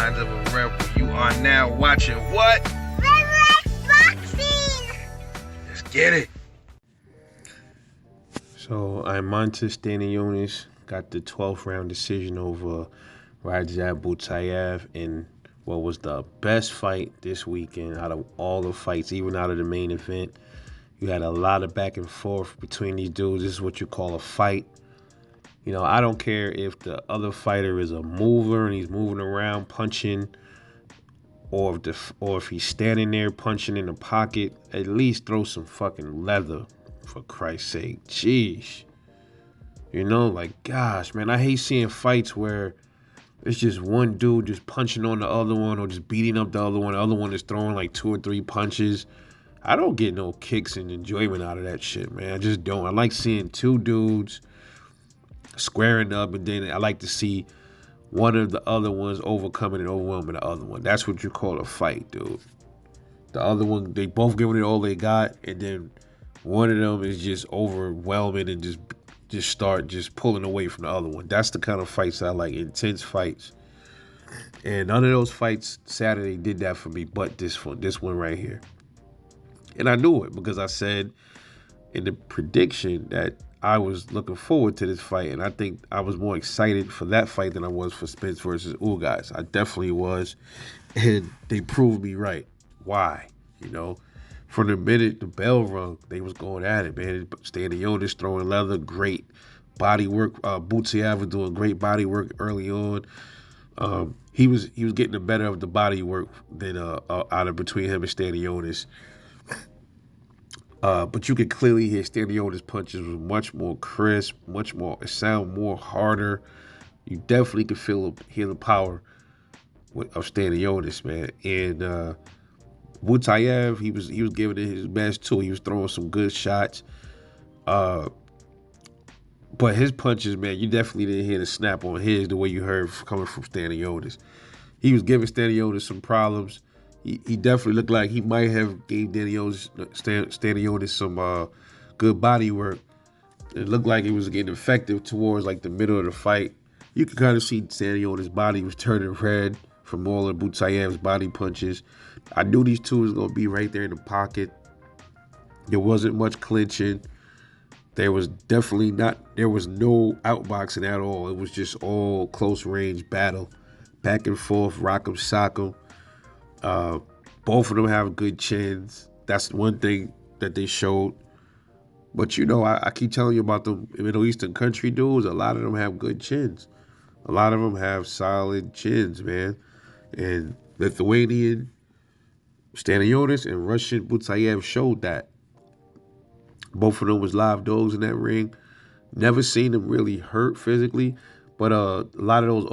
minds of a rebel. You are now watching what? Red Boxing! Let's get it. So Eimantas Stanionis got the 12th round decision over Radzhab Butaev in what was the best fight this weekend out of all the fights, even out of the main event. You had a lot of back and forth between these dudes. This is what you call a fight. You know, I don't care if the other fighter is a mover and he's moving around punching, or if he's standing there punching in the pocket. At least throw some fucking leather, for Christ's sake. Jeez. You know, like, gosh, man, I hate seeing fights where it's just one dude just punching on the other one or just beating up the other one. The other one is throwing like 2 or 3 punches. I don't get no kicks and enjoyment out of that shit, man. I just don't. I like seeing 2 dudes squaring up, and then I like to see one of the other ones overcoming and overwhelming the other one. That's what you call a fight, dude. The other one, they both giving it all they got, and then one of them is just overwhelming and just start just pulling away from the other one. That's the kind of fights I like, intense fights. And none of those fights Saturday did that for me, but this one right here. And I knew it because I said in the prediction that I was looking forward to this fight, and I think I was more excited for that fight than I was for Spence versus Ugas. I definitely was, and they proved me right. Why? You know, from the minute the bell rung, they was going at it, man. Stanionis throwing leather, great body work. Butaev was doing great body work early on. He was getting the better of the body work than out of between him and Stanionis. But you could clearly hear Stanionis' punches was much more crisp, it sound more harder. You definitely could hear the power of Stanionis, man. And Butaev, he was giving it his best too. He was throwing some good shots. But his punches, man, you definitely didn't hear the snap on his the way you heard coming from Stanionis. He was giving Stanionis some problems. He definitely looked like he might have gave Stanionis some good body work. It looked like it was getting effective towards like the middle of the fight. You could kind of see Stanionis' body was turning red from all of Butaev's body punches. I knew these two was going to be right there in the pocket. There wasn't much clinching. There was no outboxing at all. It was just all close range battle. Back and forth, rock 'em, sock 'em. Both of them have good chins. That's one thing that they showed. But you know, I keep telling you about the Middle Eastern country dudes. A lot of them have good chins. A lot of them have solid chins, man. And Lithuanian Stanionis and Russian Butaev showed that. Both of them was live dogs in that ring. Never seen them really hurt physically, but a lot of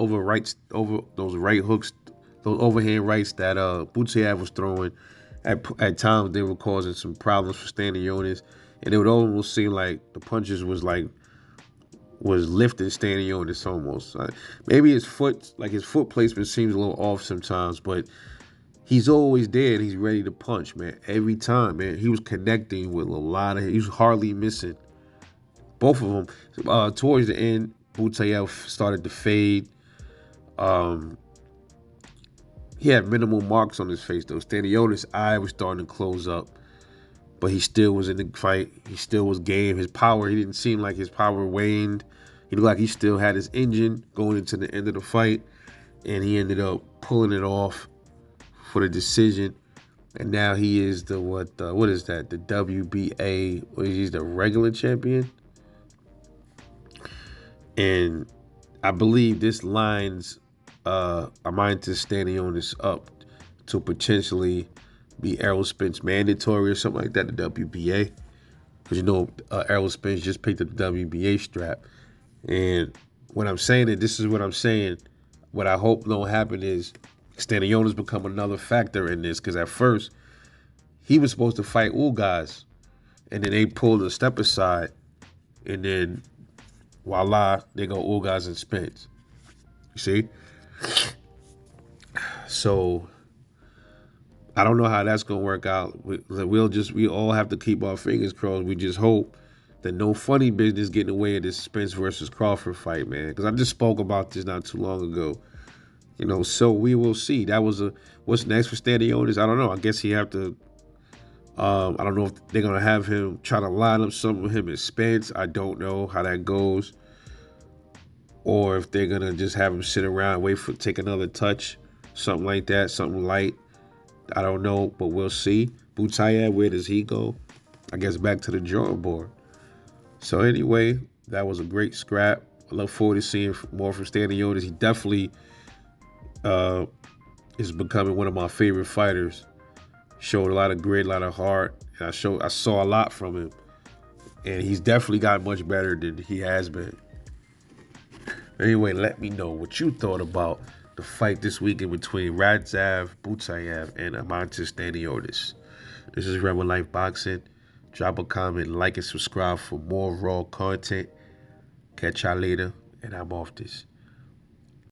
those right hooks, those overhand rights that Butaev was throwing, at times they were causing some problems for Stanionis, and it would almost seem like the punches was lifting Stanionis almost. Maybe his foot placement seems a little off sometimes, but he's always there and he's ready to punch, man. Every time, man. He was connecting with he was hardly missing. Both of them. Towards the end, Butaev started to fade. He had minimal marks on his face, though. Stanionis' eye was starting to close up, but he still was in the fight. He still was game. His power, he didn't seem like his power waned. He looked like he still had his engine going into the end of the fight, and he ended up pulling it off for the decision. And now he is the what is that? The WBA, he's the regular champion. And I believe this lines Eimantas Stanionis up to potentially be Errol Spence mandatory or something like that, the WBA. Because you know Errol Spence just picked up the WBA strap. And when I'm saying it, this is what I'm saying. What I hope don't happen is Stanionis become another factor in this, because at first he was supposed to fight Ugas, and then they pulled a step aside, and then voila, they go Ugas and Spence. You see? So I don't know how that's gonna work out. We all have to keep our fingers crossed. We just hope that no funny business getting in the way of this Spence versus Crawford fight, man. Because I just spoke about this not too long ago. So we will see. That was what's next for Stanionis. I don't know. I guess he have to. I don't know if they're gonna have him try to line up some of him and Spence. I don't know how that goes, or if they're gonna just have him sit around, wait for take another touch, something like that, something light. I don't know, but we'll see. Butaev, where does he go? I guess back to the drawing board. So anyway, that was a great scrap. I look forward to seeing more from Stanionis. He definitely is becoming one of my favorite fighters. Showed a lot of grit, a lot of heart, and I saw a lot from him. And he's definitely got much better than he has been. Anyway, let me know what you thought about the fight this weekend between Radzhab, Butaev, and Eimantas Stanionis. This is Rebel Life Boxing. Drop a comment, like, and subscribe for more raw content. Catch y'all later, and I'm off this.